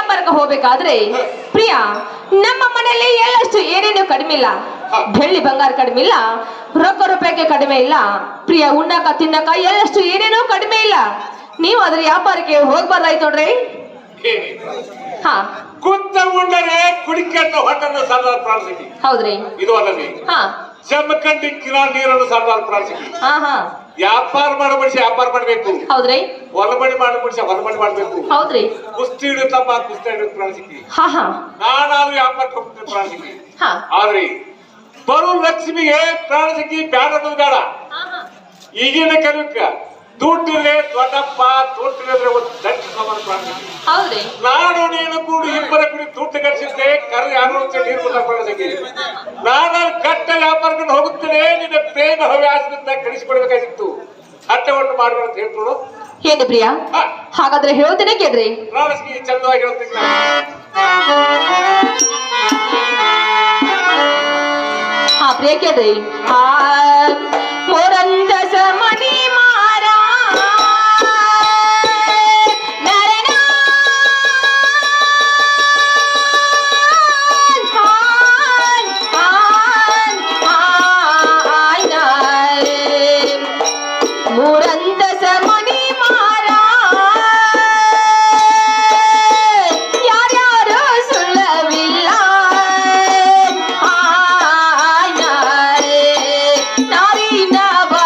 ವ್ಯಾಪಾರಕ್ಕೆ ಹೋಗ್ಬೇಕಾದ್ರೆ ಪ್ರಿಯ ನಮ್ಮ ಮನೆಯಲ್ಲಿ ಎಳ್ಳಷ್ಟು ಏನೇನು ಕಡಿಮೆ ಇಲ್ಲ, ಬೆಳ್ಳಿ ಬಂಗಾರ ಕಡಿಮೆ ಇಲ್ಲ, ರೊಕ್ಕ ರೂಪಾಯಿಗೆ ಕಡಿಮೆ ಇಲ್ಲ ಪ್ರಿಯ. ಉಣ್ಣಕ ತಿನ್ನಕ ಎಳ್ಳಷ್ಟು ಏನೇನೂ ಕಡಿಮೆ ಇಲ್ಲ. ನೀವು ಅದ್ರ ವ್ಯಾಪಾರಕ್ಕೆ ಹೋಗ್ಬಾರ್ದಾಯ್ತು ನೋಡ್ರಿ. ಹಾ ಕುತ್ತ ಉಂಡರೆ ಕುಡಿಕೆಂಡ ಹೊಟ್ಟನ್ನು ಸರ್ದಾರ್ ಪ್ರಾಣಿಸಿಕೆ. ಹೌದ್ರಿ. ಇದು ಅಲ್ಲದೆ ಹಾ ಜಮಖಂಡಿ ಕಿರಾಣಿ ನೀರನ್ನು ಸರ್ದಾರ್ ಪ್ರಾಣಿಸಿಕೆ. ಹಾ ಹಾ ವ್ಯಾಪಾರ ಮಾಡೋ ಮನುಷ್ಯ ವ್ಯಾಪಾರ ಮಾಡ್ಬೇಕು, ಹೌದ್ರಿ. ಹೊಲಮಣಿ ಮಾಡೋ ಮನುಷ್ಯ ಹೊಲಮಣಿ ಮಾಡ್ಬೇಕು, ಹೌದ್ರಿ. ಕುಸ್ತಿ ಹಿಡಿತಪ್ಪ ಕುಸ್ತಿ ಹಿಡಿದು ಪ್ರಾಣಿಸಿಕೆ. ಹಾ ಹಾ ನಾನಾದ್ರೂ ವ್ಯಾಪಾರಕ್ಕೆ ಹೋಗ್ತೀನಿ ಪ್ರಾಣಿಸಿಕೆ. ಹಾ ಆದ್ರೆ ಬರು ಲಕ್ಷ್ಮಿಗೆ ಪ್ರಾಣಿಸಿಕೆ ಬ್ಯಾಡದು ಬೇಡ. ಈಗಿನ ಕಲಿಕ ದುಡ್ಡಿದ್ರೆ ದೊಡ್ಡಪ್ಪ, ದುಡ್ಡಿದ್ರೆ ಒಂದು ದಡ್ಡ ಸಮಾನ ಪ್ರಾಣಿಸಿಕೆ. ಹೌದ್ರಿ. ನಾನು ನೀನು ಕೂಡಿ ಇಬ್ಬರ ಕೂಡಿ ದುಡ್ಡು ಕಳಿಸಿದ್ದೆ ಕರೆ ಯಾರು ನೀರು ಪ್ರಾಣಿಸಿಕೆ. ನಾನು ಕಟ್ಟ ವ್ಯಾಪಾರಕ್ಕೆ ಹೋಗುತ್ತೇನೆ, ನಿನ್ನ ಪ್ರೇಮ ಹವ್ಯಾಸದಿಂದ ಕಳಿಸಿಕೊಡ್ಬೇಕಾಗಿತ್ತು. ಅಟ್ಟೆ ಒಟ್ಟು ಮಾಡ್ಬೇಡ ಅಂತ ಹೇಳ್ಕೊಡು. ಏನು ಪ್ರಿಯ? ಹಾಗಾದ್ರೆ ಹೇಳ್ತೇನೆ ಕೇಳ್ರಿ. ಪ್ರಾಣಿಸಿಕೆ ಚಂದವಾಗಿ ಹೇಳ್ತೀನಿ. ಹಾ ಪ್ರಿಯ ಕೇಳ್ರಿ. ಮೋರಂದಸ ಮಣಿ ಮಾರ ನರನ ಮೂರಂದಸ ಮಣಿ ಮಾರ ಯಾರ್ಯಾರು ಸುಳ್ಳವಿಲ್ಲ ನಾರಿನ ಬಾ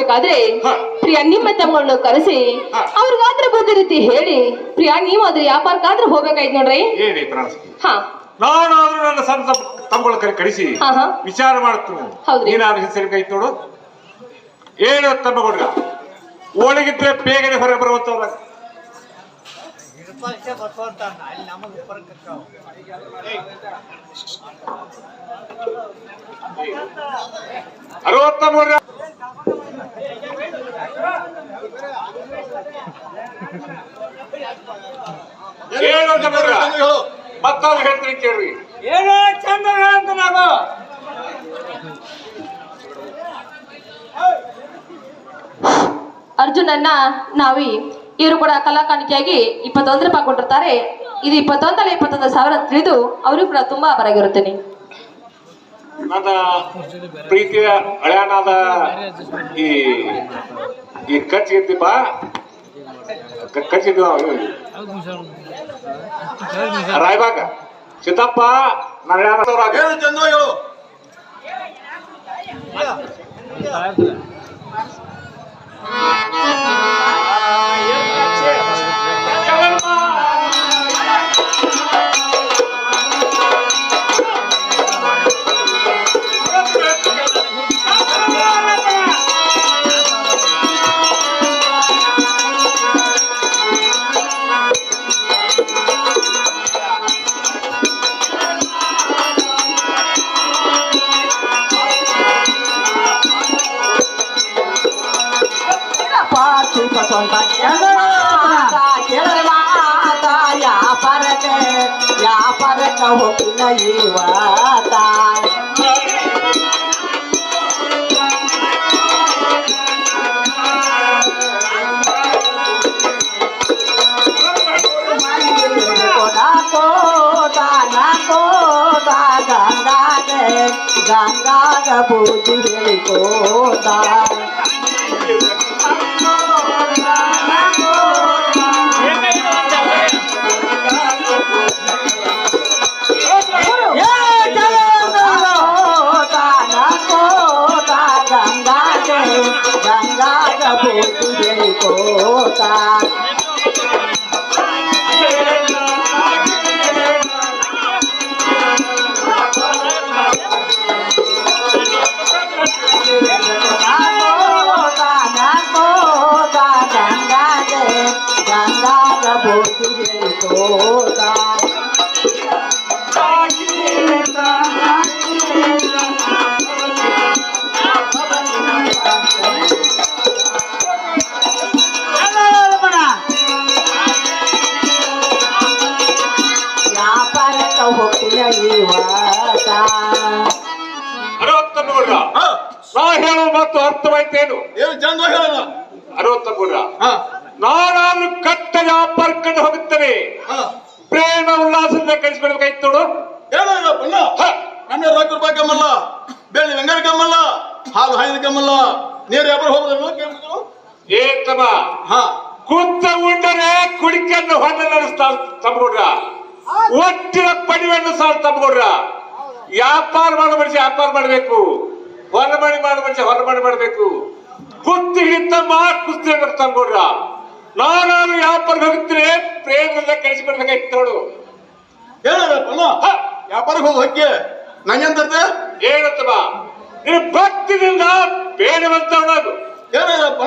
ಹೋಗ್ಬೇಕಾದ್ರೆ ಹ. ಪ್ರಿಯ ನಿಮ್ಮ ತಮ್ಮಗಳನ್ನು ಕರೆಸಿ ಹ. ಅವ್ರಿಗಾದ್ರೆ ಬುದ್ಧಿ ರೀತಿ ಹೇಳಿ ಪ್ರಿಯ ನೀವು ಅದ್ರ ವ್ಯಾಪಾರಕ್ಕಾದ್ರೆ ಹೋಗ್ಬೇಕಾಯ್ತು ನೋಡ್ರಿ. ಏನೇ ಪ್ರಾಣಸತಿ ಹಾ ನಾನಾದ್ರೂ ನನ್ನ ಸಣ್ಣ ತಮ್ಮಗಳ ಕಳಿಸಿ ಹಾ ಹಾ ವಿಚಾರ ಮಾಡ್ತೀನಿ. ಹೌದ್ರಿ. ನೀನಾದ್ರು ಹೆಸರು ಕೈ ನೋಡು. ಏನು ತಮ್ಮಗೌಡ್ರ ಒಳಗಿದ್ರೆ ಬೇಗನೆ ಹೊರಗೆ ಬರುವಂತವ್ರ. ಅರವತ್ತಮೂರ ಏನು ತಮ್ಮಗೌಡ್ರ ಮತ್ತಾದ್ರು ಹೇಳ್ತೀನಿ ಕೇಳ್ರಿ. ಏನೋ ಚಂದ ಅಂತ ನಾವು ಅರ್ಜುನನ್ನ ನಾವಿ ಇವರು ಕೂಡ ಕಲಾಕಾಣಿಕೆಯಾಗಿ 21 ರೂಪಾಯಿ ಕೊಟ್ಟಿರ್ತಾರೆ. ಇದು 21,000 ತಿಳಿದು ಅವರು ಕೂಡ ತುಂಬಾ ಬರಾಗಿರುತ್ತೇನೆ. ನನ್ನ ಪ್ರೀತಿಯ ಹಳೆಯನಾದ ಈ ಈ ಕಚ್ಚಿಗಿದ್ದೀಪ ಕಚ್ಚಿದ್ದ ರಾಯಬಾಗ ಸಿದ್ದಪ್ಪ ನನ್ನ ಚಂದ್ರಯ್ಯ ವ್ಯಾಪಾರಕ್ಕ ಹೋಗಿಲ್ಲ ಇವತ್ತ ಗಂಗಾಗ ಬೂದಿ ಹೇಳಿಕೋತ ಗಂಗಾಗ ಬೂದಿ ಹೇಳಿಕೋತ ಗಂಗಾಗ ಬೂದಿ ಹೇಳಿಕೋತ ವ್ಯಾಪಾರಕ್ಕ ಹೋಗ್ತಿಲ್ಲ ಇವತ್ತ ಅರವತ್ತಮೂರ ನಾ ಹೇಳೋ ಮತ್ತು ಅರ್ಥವಾಯ್ತೇನು? ಏನು ಚಂದ ಹೇಳೋಣ ಅರವತ್ತಮೂರ ನಾನಾದ್ರೂ ಕಟ್ಟ ವ್ಯಾಪಾರಕ್ಕೆ ಹೋಗುತ್ತೇನೆ. ಪ್ರೇಮ ಉಲ್ಲಾಸದಿಂದ ಕಳಿಸ್ಬಿಡ್ಬೇಕಾಯ್ತು ನೋಡು. ಏನೋ ಬಣ್ಣ ನಮ್ಮ ರೊಕ್ಕ ರೂಪಾಯಿ ಕಮ್ಮಲ್ಲ, ಬೆಳ್ಳಿ ಬಂಗಾರ ಕಮ್ಮಲ್ಲ, ಹಾಲು ಹಾಯ್ದ ಕಮ್ಮಲ್ಲ, ನೀರು ವ್ಯಾಪಾರ ಹೋಗೋದು ಏತಮ ಹಾ ಕುತ್ತ ಉಂಡರೆ ಕುಡಿಕೆಯನ್ನು ಹೊನ್ನ ನಡೆಸ್ತಾ ತಮ್ಗೊಡ್ರ, ಒಟ್ಟಿನ ಪಡಿವನ್ನು ಸಾರ್ ತಮ್ಗೊಡ್ರ. ವ್ಯಾಪಾರ ಮಾಡೋ ಮನುಷ್ಯ ವ್ಯಾಪಾರ ಮಾಡಬೇಕು, ಹೊರಮಣಿ ಮಾಡೋ ಮನುಷ್ಯ ಹೊರಮಣಿ ಮಾಡಬೇಕು. ಕುಸ್ತಿ ಹಿಡಿತಮ್ಮ ಕುಸ್ತಿ ತಮ್ಗೊಡ್ರ. ನಾನಾದ್ರೂ ವ್ಯಾಪಾರ ಹೋಗುತ್ತೇನೆ, ಪ್ರೇಮದಿಂದ ಕಳಿಸಿಬಿಡ್ಬೇಕಾಯ್ತು ನೋಡು. ಏನಪ್ಪ ವ್ಯಾಪಾರಕ್ಕೆ ಹೋದ ಹೊಕ್ಕೆ ನಂಗೆಂತಂತೆ ಏನತ್ತಮ್ಮ ನೀನು ಭಕ್ತಿದಿಂದ ಬೇಡವಂತವನಾಗು. ಏನಪ್ಪ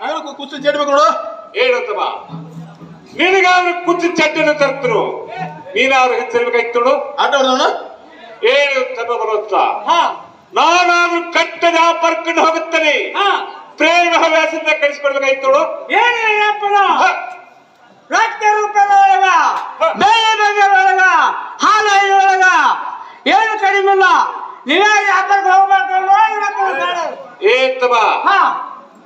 ನಾನು ಕುಸ್ತಿ ಚೇಡ್ಬೇಕು ನೋಡು. ಏನತ್ತಮ್ಮ ನಿನಗಾದ್ರೂ ಕುಚ್ಚು ಚಡ್ಡಿನ ತರ್ತರು, ನೀನಾದ್ರೂ ಹೆಚ್ಚಿರ್ಬೇಕಾಯ್ತು ನೋಡು. ಆಟ ಆಡೋಣ ಏನು ತಮ್ಮ ಬರುತ್ತ ನಾನಾದ್ರೂ ಕಟ್ಟ ವ್ಯಾಪಾರಕ್ಕೆ ಹೋಗುತ್ತೇನೆ, ಪ್ರೇಮ ಹವ್ಯಾಸದಿಂದ ಕಳಿಸಿಕೊಡ್ಬೇಕಾಯ್ತು ನೋಡು. ರಕ್ತ ರೂಪದ ಒಳಗ ಬೇಳೆ ಬೇಳೆ ಒಳಗ ಹಾಲು ಐದು ಒಳಗ ಏನು ಕಡಿಮೆ ಇಲ್ಲ. ನೀವೇ ವ್ಯಾಪಾರಕ್ಕೆ ಹೋಗ್ಬೇಕು. ಏತಮ್ಮ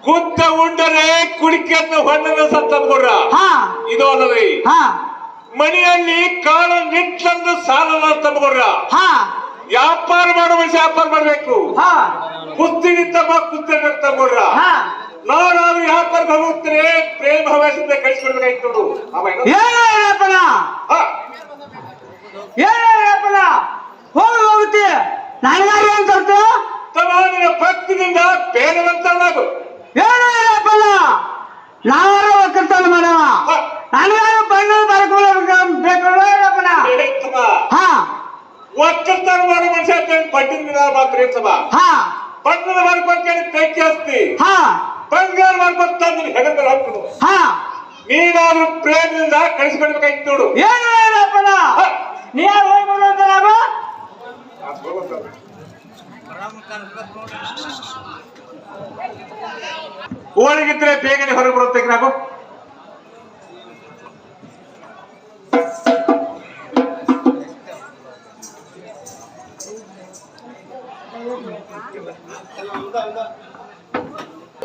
ಕುತ್ತ ಉಂಡರೆ ಕುಡಿಕೆಯನ್ನು ಹೊಣ್ಣನ್ನು ಸತ್ತಮ್ಗೊಡ್ರ. ಇದು ಅಲ್ಲರಿ ಮನೆಯಲ್ಲಿ ಕಾಳ ನಿಟ್ಟಂದು ಸಾಲನ ತಮ್ಗೊಡ್ರ. ವ್ಯಾಪಾರ ಮಾಡೋ ಮನುಷ್ಯ ವ್ಯಾಪಾರ ಮಾಡ್ಬೇಕು, ಕುಸ್ತಿ ನಿಂತಮ್ಮ ಕುಸ್ತಿ ತಮ್ಗೊಡ್ರ. ನಾನಾದ್ರೂ ವ್ಯಾಪಾರಕ್ಕೆ ಹೋಗುತ್ತೇನೆ, ಪ್ರೇಮ ಹವ್ಯಾಸದಿಂದ ಕಳಿಸ್ಕೊಡ್ಬೇಕಾಯ್ತು ನೋಡು. ಹೋಗಿ ಹೋಗುತ್ತೆ ನನಗಾರಿ ಅಂತ ತಮ್ಮ ನಿನ್ನ ಭಕ್ತಿದಿಂದ ಬೇಡವಂತವನಾಗು. ಏನು ಇಲ್ಲಪ್ಪಲ್ಲ ನಾವಾರ ಒಕ್ಕಲ್ತನ ಮಾಡವ ನನಗಾರು ಬಣ್ಣ ಬರ್ಕೊಳ್ಳಪ್ಪನ ಹಾ ಒಕ್ಕಲ್ತನ ಮಾಡೋ ಮನುಷ್ಯ ಬಡ್ಡಿನ ಮಾತ್ರ ಇರ್ತವ ಹಾ ಬಣ್ಣದ ಮಾಡ್ಕೊಂತೇಳಿ ಕೈಕಿ ಹಸ್ತಿ ಹಾ ಬಂಗಾರ ಮಾಡ್ಕೊಂತ ಹೆಗಲ್ ಹಾಕ್ಬಿಡು ಹಾ ನೀನಾದ್ರೂ ಪ್ರೇಮದಿಂದ ಕಳಿಸ್ಕೊಡ್ಬೇಕಾಯ್ತು ನೋಡು ಏನು ಇಲ್ಲಪ್ಪನ ನೀ ಯಾರು ಹೋಗ್ಬೋದು ಅಂತ ನಾವು ಹೋಳಿಗಿದ್ರೆ ಬೇಗನೆ ಹೊರಗೆ ಬರುತ್ತೆ ನಾವು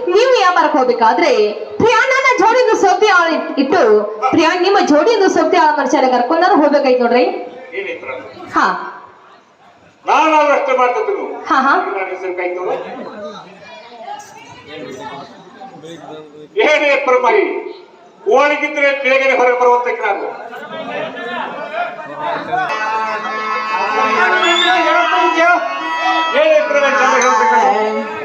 ನೀವು ವ್ಯಾಪಾರಕ್ಕೆ ಹೋಗ್ಬೇಕಾದ್ರೆ ಪ್ರಿಯಾ ನನ್ನ ಜೋಡಿಯಿಂದ ಸೌತಿ ಇಟ್ಟು ಪ್ರಿಯಾ ನಿಮ್ಮ ಜೋಡಿಯಿಂದ ಸೌತಿ ಮನುಷ್ಯನ ಕರ್ಕೊಂಡಾರು ಹೋಗ್ಬೇಕಾಯ್ತು ನೋಡ್ರಿ ಹಾ ನಾನಾದ್ರೂ ಅಷ್ಟೇ ಮಾಡ್ತಿದ್ರು ಹಾ ಹಾ ಕಾಯ್ತು ಏನೇ ಪ್ರಮಾಯಿ ಹೋಳಿಗಿದ್ರೆ ಬೇಗನೆ ಹೊರಗೆ ಬರುವಂತ ನಾವು ಏನೇ ಪ್ರಮಾಣ ಹೇಳ್ಬೇಕು